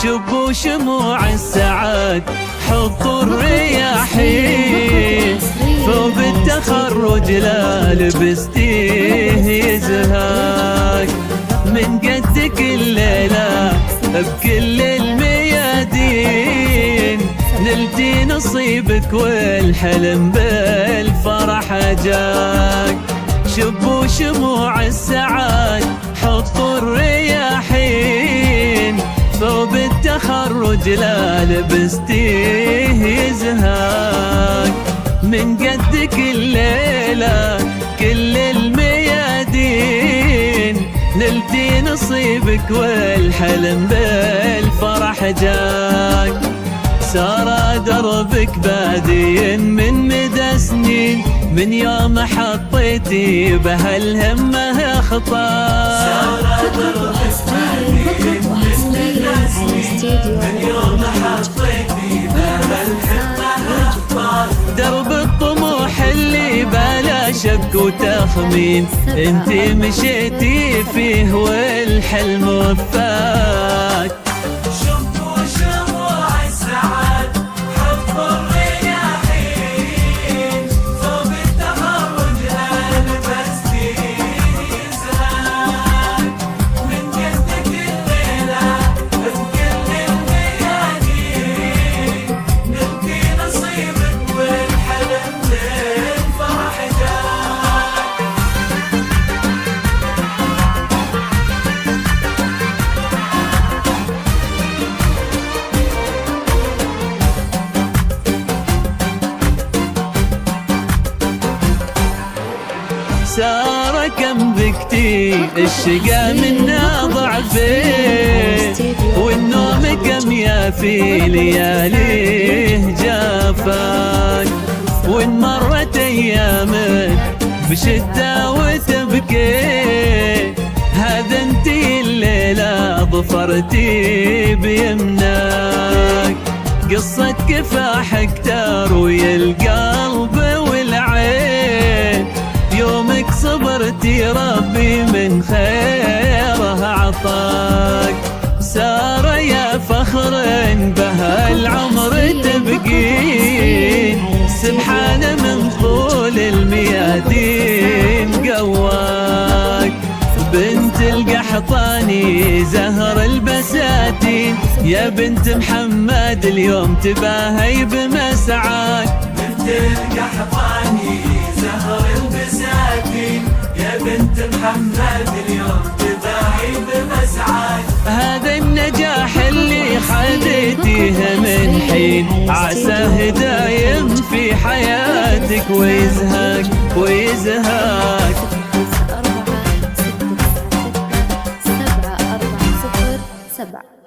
شبوا شموع السعاد حطوا الرياحين، ثوب التخرج لا لبستيه يزهاك. من قدك الليلة بكل الميادين، نلتي نصيبك والحلم بالفرح جاك. شبوا شموع السعاد حطوا الرياحين، ثوب التخرج لا لبستيه يزهاك. من قدك الليلة كل الميادين، نلتي نصيبك والحلم بالفرح جاك. سار دربك بادي من مدى سنين، من يوم حطيتي بهالهمة خطاك. سار دربك بادي من مدى سنين، من يوم حطيتي بهالهمة خطاك. درب الطموح اللي بلا شك وتخمين، انتي مشيتي فيه والحلم وفاك. سارة كم بكتي الشقا منا ضعفين، والنوم كم يافي لياليه جافاك. وان مرت ايامك بشدة وتبكي، هذا انتي الليلة ظفرتي بيمناك. قصة كفاحك تروي القلب والعين، يومك صبرتي ربي من خيره عطاك. سارة يا فخر بهالعمر تبقين، سبحانه من طول الميادين قواك. بنت القحطاني زهر البساتين، يا بنت محمد اليوم تباهي بمسعاك. بنت القحطاني زهر البساتين، يا بنت محمد اليوم تباهي بمسعاك. هذا النجاح اللي خذيتيه من حين، عساه دايم في حياتك ويزهاك ويزهاك. 4 6 7 4 0 7